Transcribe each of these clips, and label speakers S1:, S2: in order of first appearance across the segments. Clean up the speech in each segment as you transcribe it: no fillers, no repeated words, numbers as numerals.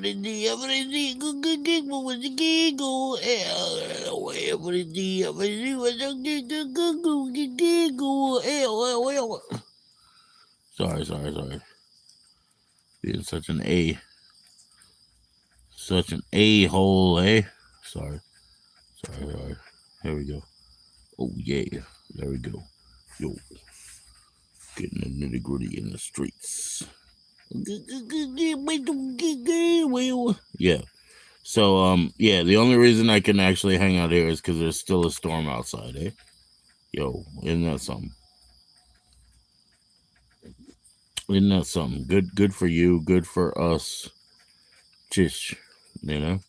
S1: Sorry. Being such an a-hole, eh? Sorry. Here we go. Oh yeah, there we go. Yo, getting the nitty gritty in the streets. Yeah. So yeah, the only reason I can actually hang out here is because there's still a storm outside, eh? Yo, isn't that something? Isn't that something? Good for you. Good for us. Chish, you know.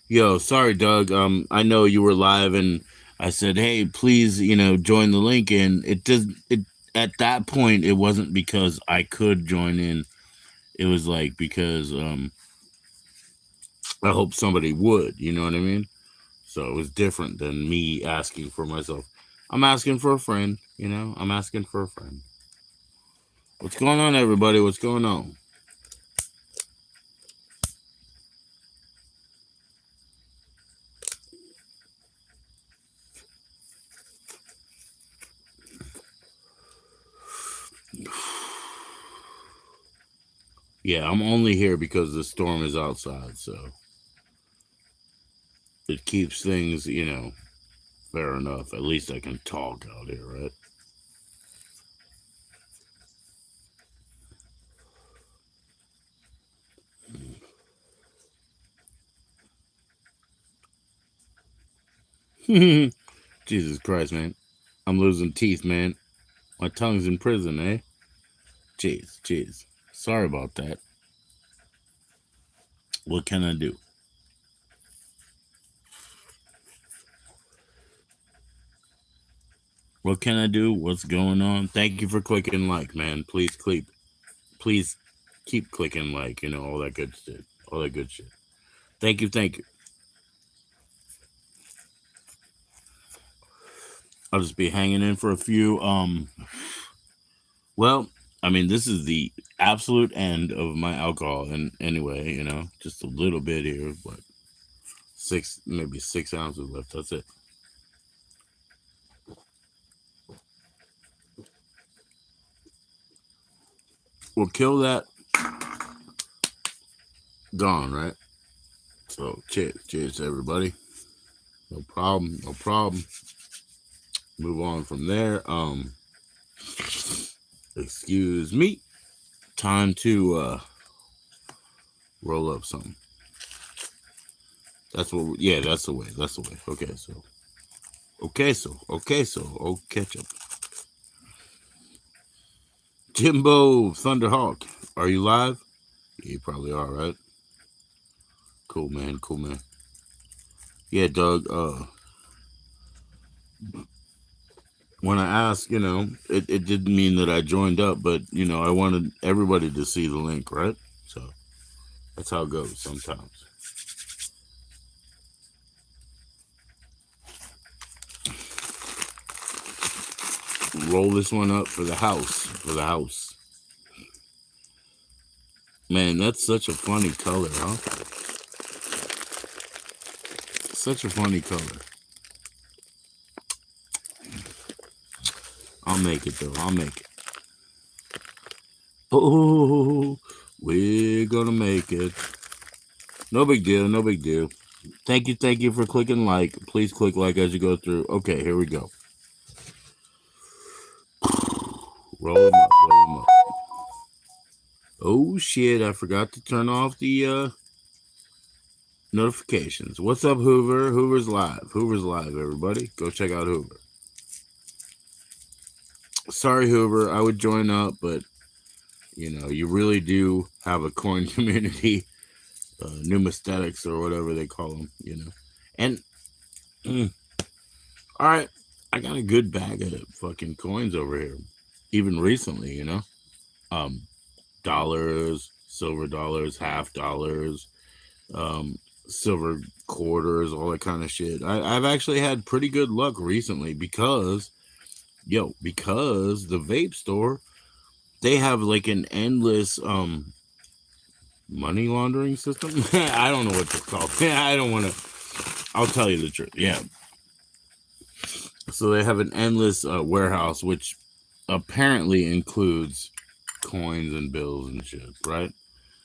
S1: Yo, sorry, Doug. I know you were live, and I said, hey, please, join the link. And it does. It at that point, it wasn't because I could join in. It was like because I hope somebody would. You know what I mean? So it was different than me asking for myself. I'm asking for a friend. I'm asking for a friend. What's going on, everybody? What's going on? Yeah, I'm only here because the storm is outside, so it keeps things, fair enough. At least I can talk out here, right? Jesus Christ, man. I'm losing teeth, man. My tongue's in prison, eh? Jeez. Sorry about that. What can I do? What can I do? What's going on? Thank you for clicking like, man. Please keep clicking like, all that good shit. All that good shit. Thank you. I'll just be hanging in for a few. Well, I mean, this is the absolute end of my alcohol, and anyway, just a little bit here, but maybe 6 ounces left. That's it. We'll kill that. Gone, right? So, cheers, everybody. No problem. Move on from there. Excuse me. Time to roll up something. That's the way. Oh, ketchup. Jimbo Thunderhawk, are you live? Yeah, you probably are, right? Cool, man. Yeah, Doug. When I asked, it didn't mean that I joined up, but I wanted everybody to see the link, right? So that's how it goes sometimes. Roll this one up for the house. Man, that's such a funny color, huh? Such a funny color. I'll make it, though. Oh, we're gonna make it. No big deal. Thank you for clicking like. Please click like as you go through. Okay, here we go. Roll them up. Oh shit, I forgot to turn off the notifications. What's up, Hoover? Hoover's live, everybody. Go check out Hoover. Sorry, Hoover, I would join up, but you really do have a coin community, numismatics or whatever they call them, And all right, I got a good bag of fucking coins over here, even recently, dollars, silver dollars, half dollars, um, silver quarters, all that kind of shit. I've actually had pretty good luck recently because the vape store, they have like an endless money laundering system. I don't know what it's called. I don't want to. I'll tell you the truth. Yeah. So they have an endless warehouse, which apparently includes coins and bills and shit, right?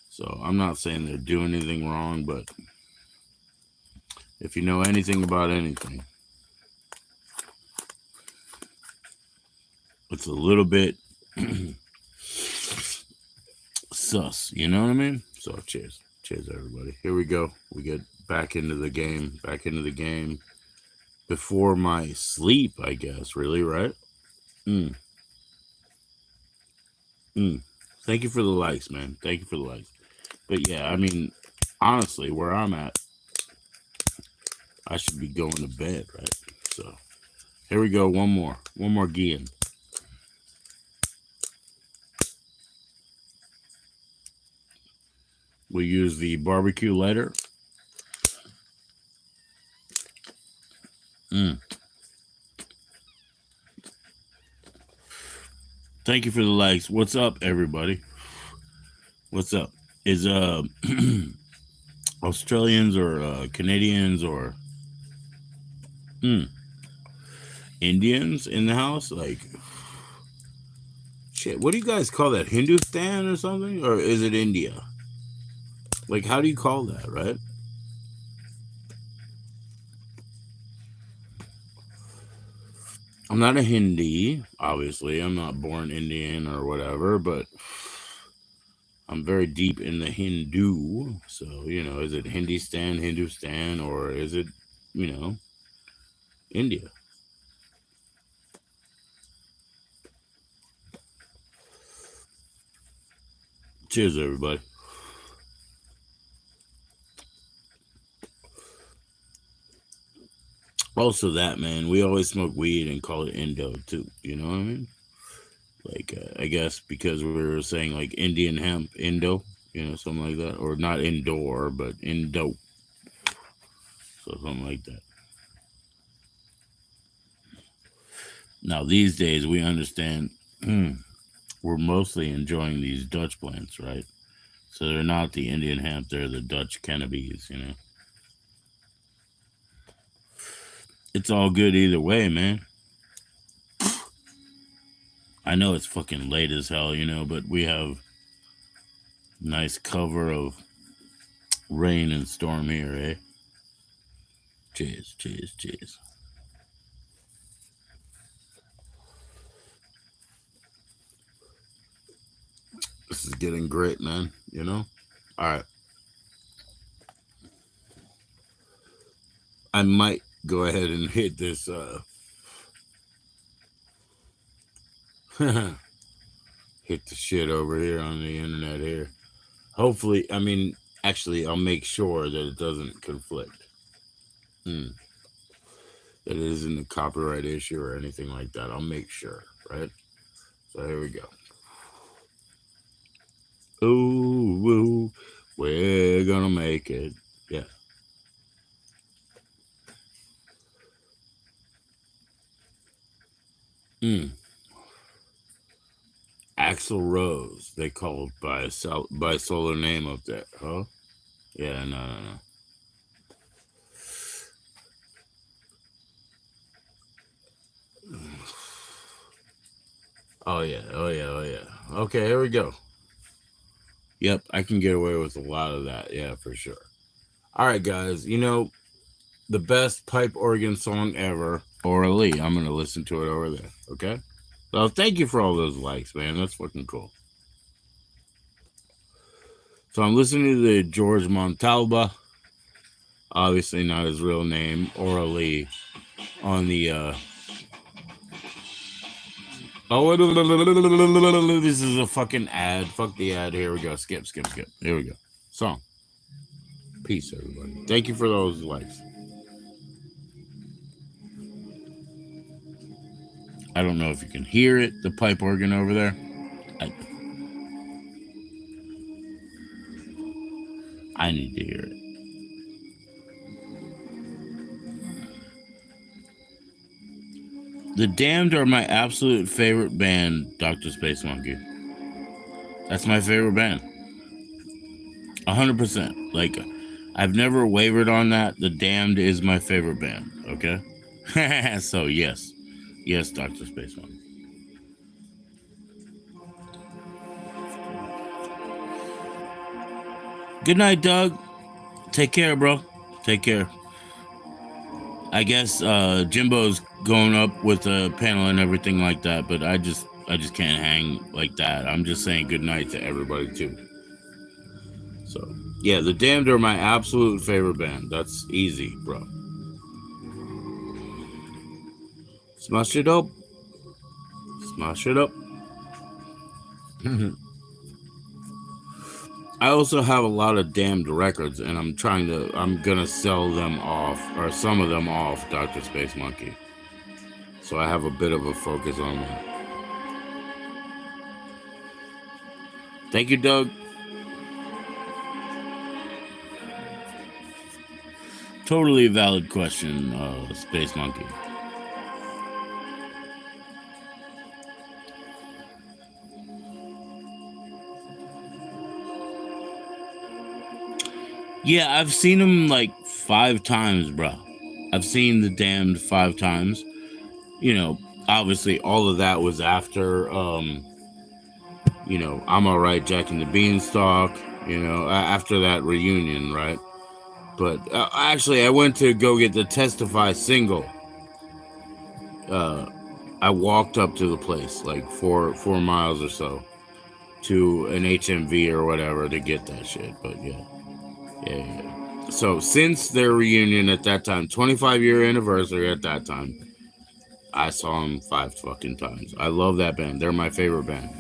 S1: So I'm not saying they're doing anything wrong, but if you know anything about anything, it's a little bit sus. You know what I mean? So cheers, everybody. Here we go. We get back into the game. Back into the game before my sleep, I guess. Really, right? Mm, mm. Thank you for the likes, man. Thank you for the likes. But yeah, I mean, honestly, where I'm at, I should be going to bed, right? So here we go. One more Gian. We use the barbecue lighter. Mm. Thank you for the likes. What's up, everybody? What's up? Is Australians or Canadians or mm, Indians in the house? Like shit. What do you guys call that? Hindustan or something? Or is it India? Like how do you call that? Right? I'm not a Hindi, obviously. I'm not born Indian or whatever, but I'm very deep in the Hindu. So, is it Hindustan, or is it, you know, India? Cheers, everybody. Also, that, man, we always smoke weed and call it Indo, too. You know what I mean? Like, I guess because we were saying, like, Indian hemp, Indo, something like that. Or not indoor, but Indo. So, something like that. Now, these days, we understand we're mostly enjoying these Dutch plants, right? So they're not the Indian hemp, they're the Dutch cannabis. It's all good either way, man. I know it's fucking late as hell, but we have nice cover of rain and storm here, eh? Cheers, cheers, cheers. This is getting great, man. All right. I might go ahead and hit this hit the shit over here on the internet here. Hopefully, I mean, actually, I'll make sure that it doesn't conflict. Hmm. That it isn't a copyright issue or anything like that. I'll make sure, right? So here we go. Ooh, ooh, we're gonna make it. Yeah. Mm. Axel Rose, they called by solar name up there, huh? Yeah, no, no, no. Oh yeah, oh yeah, oh yeah. Okay, here we go. Yep, I can get away with a lot of that. Yeah, for sure. All right, guys. The best pipe organ song ever, Orally. I'm gonna listen to it over there. Okay. So thank you for all those likes, man. That's fucking cool. So I'm listening to the George Montalba, obviously not his real name, Orally, on the oh, this is a fucking ad. Fuck the ad. Here we go. Skip, skip, skip. Here we go. Song. Peace, everybody. Thank you for those likes. I don't know if you can hear it, the pipe organ over there. I, I need to hear it. The Damned are my absolute favorite band, Dr. Space Monkey. That's my favorite band. 100%. Like, I've never wavered on that. The Damned is my favorite band, okay? So, yes. Yes, Dr. Space Monkey. Good night, Doug. Take care, bro. Take care. I guess Jimbo's going up with a panel and everything like that, but I just can't hang like that. I'm just saying good night to everybody too. So yeah, the Damned are my absolute favorite band. That's easy, bro. Smash it up. Smash it up. I also have a lot of Damned records, and I'm gonna sell them off, or some of them off, Dr. Space Monkey. So I have a bit of a focus on that. Thank you, Doug. Totally valid question, Space Monkey. Yeah, I've seen him like 5 times, bro. I've seen the Damned 5 times. You know, obviously all of that was after, I'm Alright, Jack and the Beanstalk, after that reunion, right? But actually, I went to go get the Testify single. I walked up to the place, like 4 miles or so, to an HMV or whatever to get that shit. But yeah. Yeah. So since their reunion at that time, 25-year anniversary at that time, I saw them 5 fucking times. I love that band. They're my favorite band.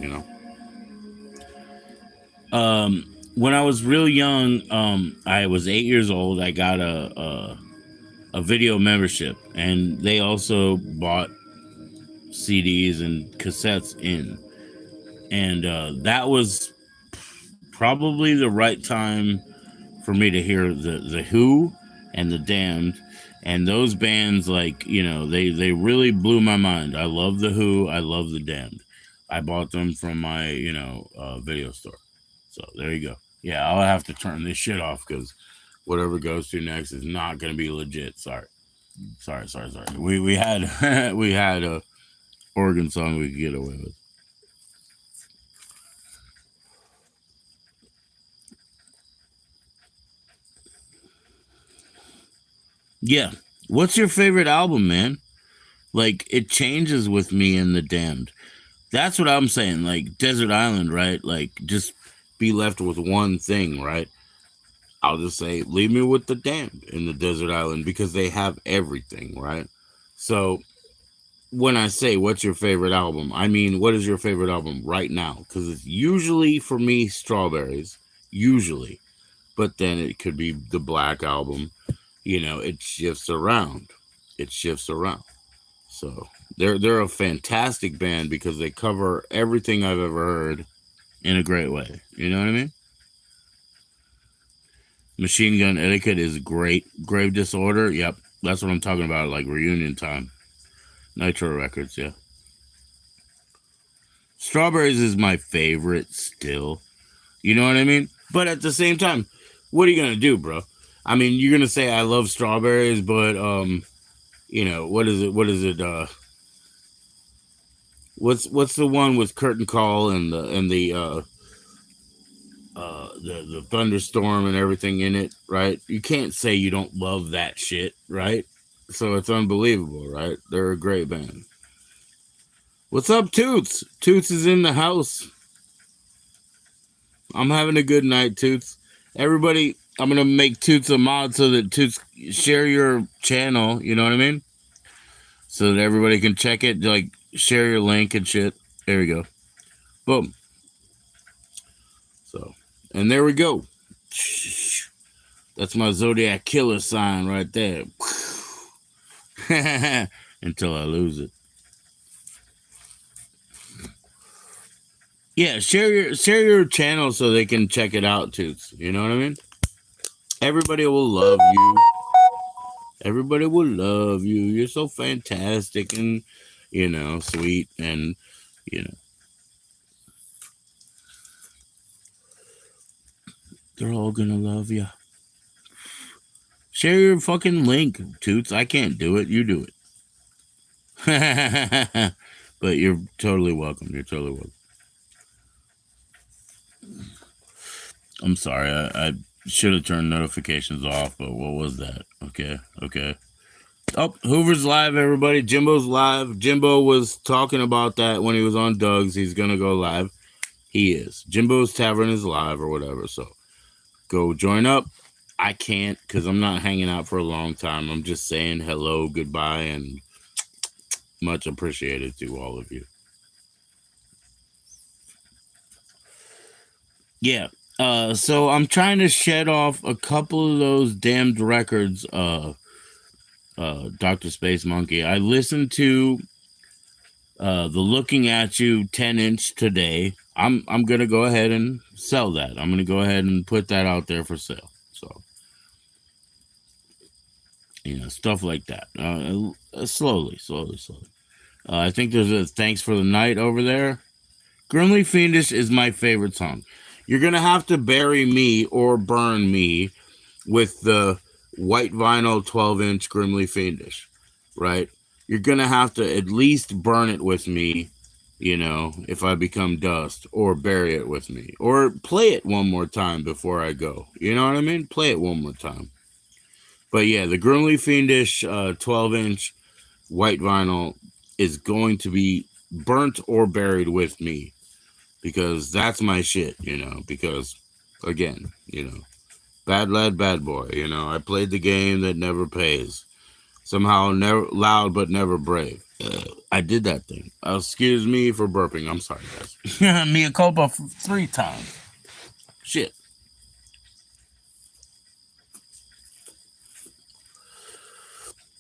S1: When I was real young, I was 8 years old. I got a video membership, and they also bought CDs and cassettes in, and that was probably the right time for me to hear the Who and the Damned, and those bands, like, they really blew my mind. I love the Who. I love the Damned. I bought them from my video store. So there you go. Yeah, I'll have to turn this shit off because whatever goes to next is not going to be legit. Sorry. We had we had a Oregon song we could get away with. Yeah. What's your favorite album, man? Like, it changes with me in the Damned. That's what I'm saying. Like, Desert Island, right? Like, just be left with one thing, right? I'll just say, leave me with the Damned in the Desert Island because they have everything, right? So, when I say, what's your favorite album? I mean, what is your favorite album right now? Because it's usually, for me, Strawberries. Usually. But then it could be the Black Album. It shifts around. It shifts around. So they're a fantastic band because they cover everything I've ever heard in a great way. You know what I mean? Machine Gun Etiquette is great. Grave Disorder, yep, that's what I'm talking about. Like reunion time. Nitro Records, yeah. Strawberries is my favorite still. You know what I mean? But at the same time, what are you gonna do, bro? I mean, you're gonna say I love Strawberries, but what is it? What is it? What's the one with Curtain Call and the thunderstorm and everything in it, right? You can't say you don't love that shit, right? So it's unbelievable, right? They're a great band. What's up, Toots? Toots is in the house. I'm having a good night, Toots. Everybody, I'm gonna make Toots a mod so that Toots share your channel. You know what I mean? So that everybody can check it. Like, share your link and shit. There we go. Boom. So, and there we go. That's my Zodiac Killer sign right there. Until I lose it. Yeah, share your channel so they can check it out too. You know what I mean? Everybody will love you. Everybody will love you. You're so fantastic, and sweet, and you know, they're all gonna love you. Share your fucking link, Toots. I can't do it. You do it. But you're totally welcome. You're totally welcome. I'm sorry. I should have turned notifications off, but what was that? Okay. Okay. Oh, Hoover's live, everybody. Jimbo's live. Jimbo was talking about that when he was on Doug's. He's going to go live. He is. Jimbo's Tavern is live or whatever. So go join up. I can't because I'm not hanging out for a long time. I'm just saying hello, goodbye, and much appreciated to all of you. Yeah. So I'm trying to shed off a couple of those damned records. Dr. Space Monkey. I listened to the Looking at You 10-inch today. I'm gonna go ahead and sell that. I'm gonna go ahead and put that out there for sale. So stuff like that. Slowly. I think there's a thanks for the night over there. Grimly Fiendish is my favorite song. You're gonna have to bury me or burn me with the white vinyl 12-inch Grimly Fiendish, right? You're gonna have to at least burn it with me, if I become dust, or bury it with me, or play it one more time before I go. You know what I mean? Play it one more time. But yeah, the Grimly Fiendish 12-inch white vinyl is going to be burnt or buried with me because that's my shit, because again, bad lad, bad boy, I played the game that never pays. Somehow never loud but never brave. I did that thing. Excuse me for burping. I'm sorry, guys. Mea culpa 3 times. Shit.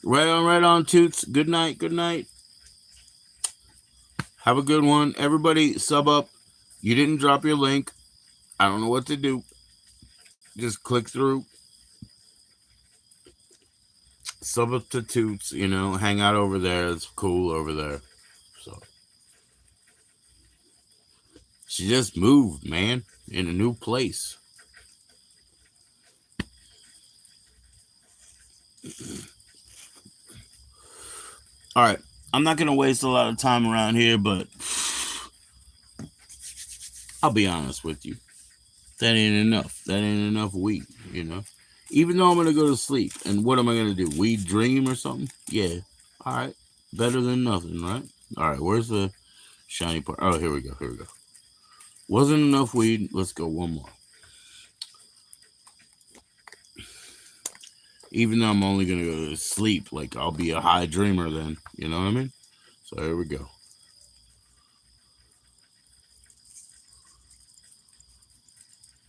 S1: Right on, Toots. Good night. Have a good one. Everybody, sub up. You didn't drop your link. I don't know what to do. Just click through. Sub up to Toots, hang out over there. It's cool over there. So she just moved, man, in a new place. All right. I'm not going to waste a lot of time around here, but I'll be honest with you. That ain't enough. That ain't enough weed, Even though I'm going to go to sleep. And what am I going to do? Weed dream or something? Yeah. All right. Better than nothing, right? All right. Where's the shiny part? Oh, here we go. Wasn't enough weed. Let's go one more. Even though I'm only going to go to sleep, like I'll be a high dreamer then. You know what I mean? So here we go.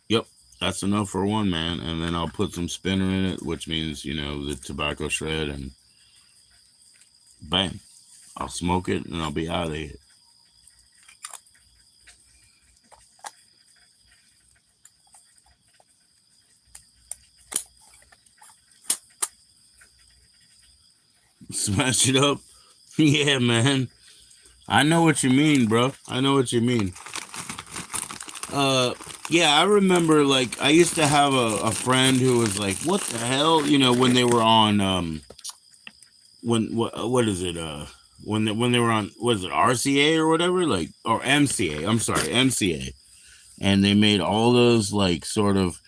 S1: Yep. That's enough for one, man. And then I'll put some spinner in it, which means, the tobacco shred, and bam. I'll smoke it and I'll be out of here. Smash it up. Yeah, man. I know what you mean, bro. I know what you mean. Yeah, I remember, like, I used to have a friend who was like, what the hell? When they were on, what is it? When they were on, was it RCA or whatever? Like, or MCA. I'm sorry, MCA. And they made all those, like, sort of,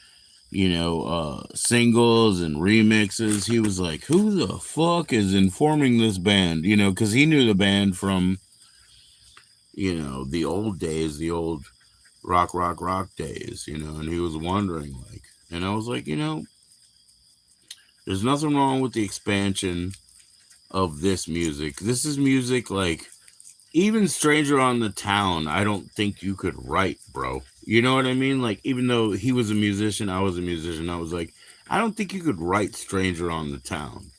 S1: singles and remixes. He was like, who the fuck is informing this band? Because he knew the band from, the old days, the old rock days, and he was wondering, like, and I was like, there's nothing wrong with the expansion of this music. This is music, like, even Stranger on the Town, I don't think you could write, bro. You know what I mean? Like, even though he was a musician, I was a musician, I was like, I don't think you could write Stranger on the Town,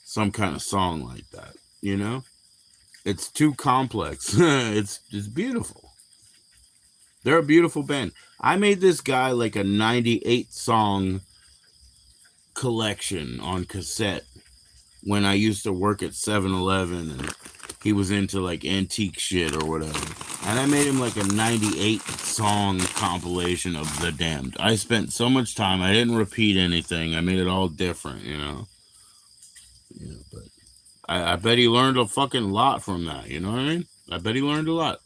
S1: some kind of song like that, It's too complex. It's beautiful. They're a beautiful band. I made this guy like a 98 song collection on cassette when I used to work at 7-Eleven, and he was into like antique shit or whatever. And I made him like a 98 song compilation of The Damned. I spent so much time. I didn't repeat anything. I made it all different, you know. Yeah, but I bet he learned a fucking lot from that. You know what I mean? I bet he learned a lot.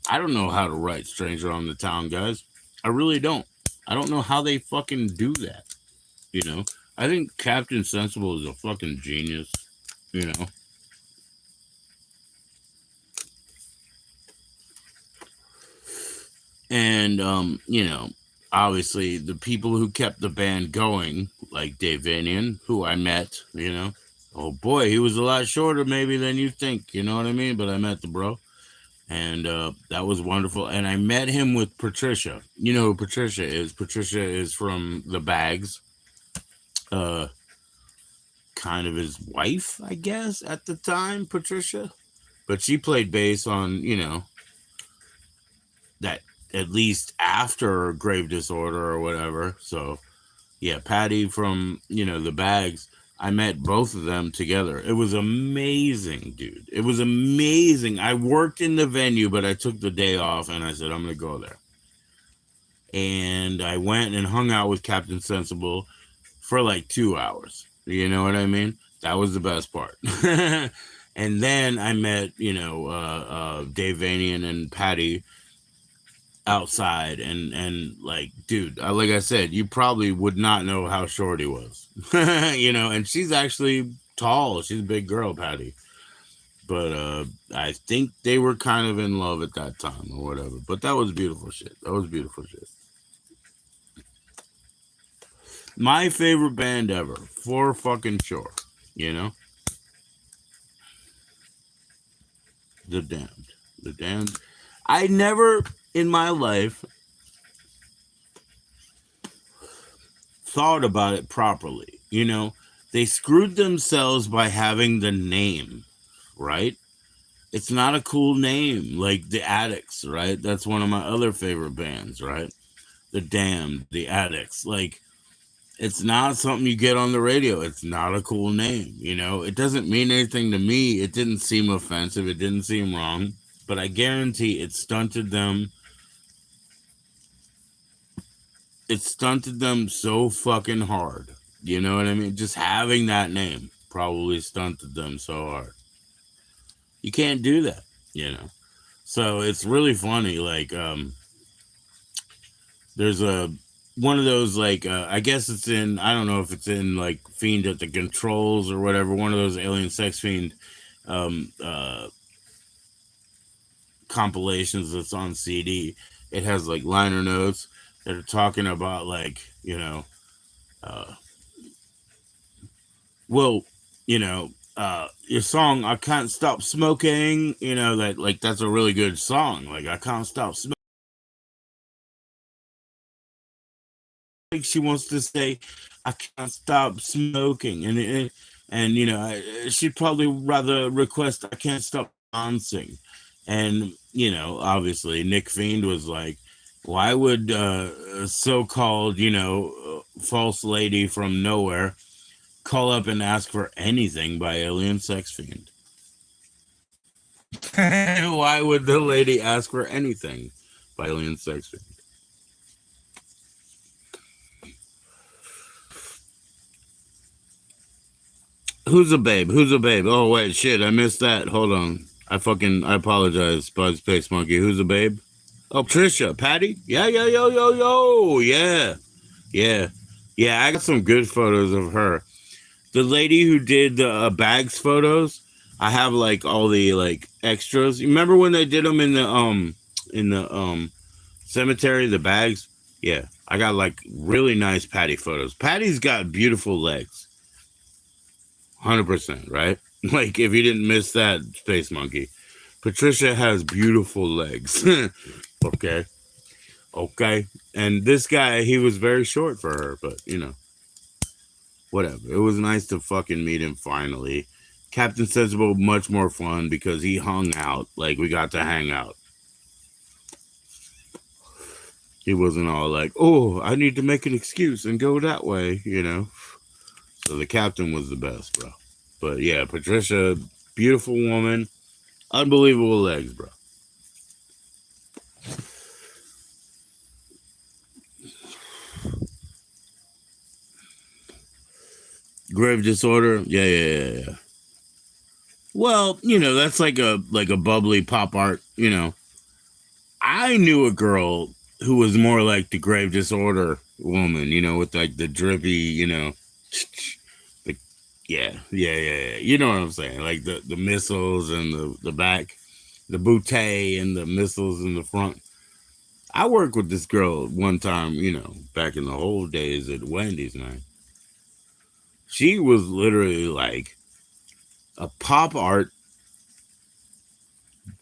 S1: I don't know how to write "Stranger on the Town," guys. I really don't. I don't know how they fucking do that. You know, I think Captain Sensible is a fucking genius. You know, and you know, obviously the people who kept the band going, like Dave Vanian, who I met. You know, oh boy, he was a lot shorter maybe than you think. You know what I mean? But I met the bro, and that was wonderful. And I met him with Patricia. You know who Patricia is? Patricia is from the Bags. Uh, kind of his wife, I guess, at the time, Patricia. But she played bass on, you know, that at least after Grave Disorder or whatever. So, yeah, Patty from, you know, the Bags. I met both of them together. It was amazing, dude. It was amazing. I worked in the venue, but I took the day off and I said, I'm going to go there. And I went and hung out with Captain Sensible for like 2 hours. You know what I mean? That was the best part. And then I met, you know, Dave Vanian and Patty outside, and like, dude, like I said, you probably would not know how short he was. You know, and she's actually tall. She's a big girl, Patty. But I think they were kind of in love at that time or whatever. But that was beautiful shit. That was beautiful shit. My favorite band ever, for fucking sure. You know, The Damned. The Damned. I never in my life thought about it properly. You know, they screwed themselves by having the name, right? It's not a cool name like the Addicts, right? That's one of my other favorite bands, right? The Damned, the Addicts. Like, it's not something you get on the radio. It's not a cool name, you know? It doesn't mean anything to me. It didn't seem offensive. It didn't seem wrong. But I guarantee it stunted them. It stunted them so fucking hard. You know what I mean? Just having that name probably stunted them so hard. You can't do that, you know? So it's really funny. Like, there's a one of those like I guess it's in, I don't know if it's in like Fiend at the Controls or whatever, one of those Alien Sex Fiend um uh compilations that's on CD. It has like liner notes that are talking about like, you know, uh well, you know, your song I Can't Stop Smoking, you know, that like that's a really good song. Like I can't stop smoking. She wants to say, "I can't stop smoking," and you know, she'd probably rather request, "I can't stop dancing," and you know, obviously, Nick Fiend was like, "Why would a so-called, you know, false lady from nowhere call up and ask for anything by Alien Sex Fiend?" Why would the lady ask for anything by Alien Sex Fiend? Who's a babe? Who's a babe? Oh wait, shit, I missed that. Hold on. I apologize, Bud Space Monkey. Who's a babe? Oh, Trisha, Patty? Yeah, yeah, yo, yo, yo. Yeah. Yeah. Yeah, I got some good photos of her. The lady who did the bags photos, I have like all the like extras. You remember when they did them in the cemetery, the bags? Yeah. I got like really nice Patty photos. Patty's got beautiful legs. 100%, right? Like, if you didn't miss that, Space Monkey. Patricia has beautiful legs. Okay. Okay. And this guy, he was very short for her, but, you know, whatever. It was nice to fucking meet him finally. Captain Sensible, much more fun because he hung out. Like, we got to hang out. He wasn't all like, oh, I need to make an excuse and go that way, you know? So the captain was the best, bro. But yeah, Patricia, beautiful woman, unbelievable legs, bro. Grave disorder, yeah, yeah, yeah, yeah. Well, that's like a bubbly pop art. I knew a girl who was more like the grave disorder woman. With like the drippy. The, yeah, yeah, yeah, yeah. You know what I'm saying? Like the missiles and the back, the bootay and the missiles in the front. I worked with this girl one time, back in the old days at Wendy's, man. She was literally like a pop art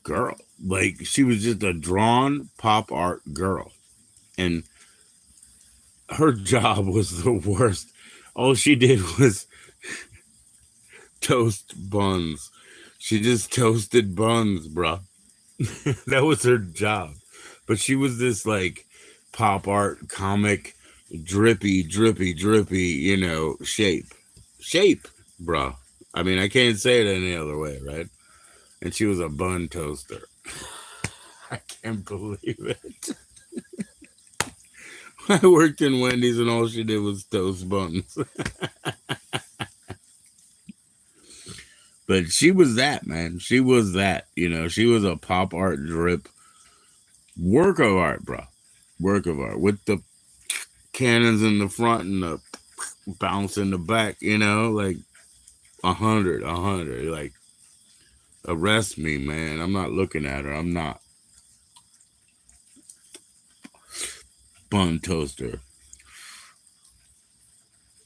S1: girl. Like she was just a drawn pop art girl. And her job was the worst. All she did was toast buns. She just toasted buns, bruh. That was her job. But she was this like pop art comic drippy, drippy, drippy, shape. Shape, bruh. I mean, I can't say it any other way, right? And she was a bun toaster. I can't believe it. I worked in Wendy's and all she did was toast buns. But she was that, man. She was that. She was a pop art drip work of art, bro. Work of art with the cannons in the front and the bounce in the back. Like 100. Like arrest me, man. I'm not looking at her. I'm not. Bun toaster.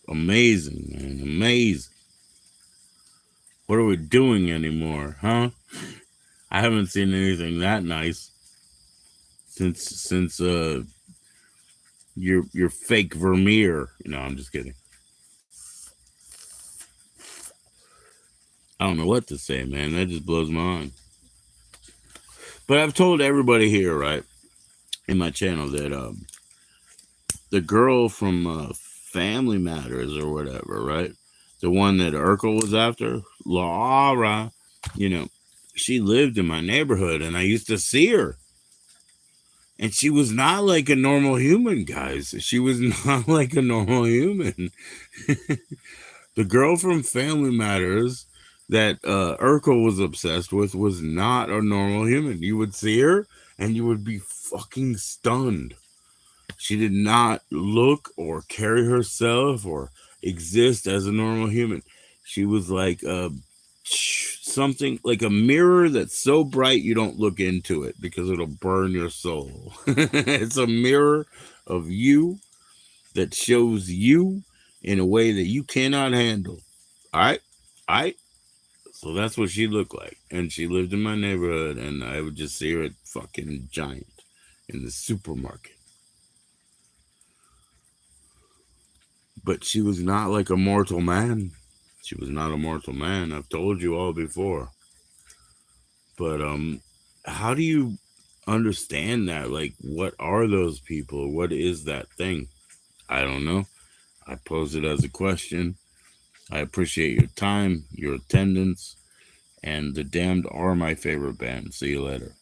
S1: Amazing, man. Amazing. What are we doing anymore, huh? I haven't seen anything that nice since your fake Vermeer. No, I'm just kidding. I don't know what to say, man. That just blows my mind. But I've told everybody here, right, in my channel that the girl from Family Matters or whatever, right, the one that Urkel was after, Laura, you know, she lived in my neighborhood, and I used to see her. And she was not like a normal human, guys. She was not like a normal human. The girl from Family Matters that Urkel was obsessed with was not a normal human. You would see her and you would be fucking stunned. She did not look or carry herself or exist as a normal human. She was like something like a mirror that's so bright you don't look into it because it'll burn your soul. It's a mirror of you that shows you in a way that you cannot handle. All right. All right. So that's what she looked like. And she lived in my neighborhood, and I would just see her at fucking Giant in the supermarket. But she was not like a mortal man. She was not a mortal man. I've told you all before. But how do you understand that? Like, what are those people? What is that thing? I don't know. I pose it as a question. I appreciate your time, your attendance, and the Damned are my favorite band. See you later.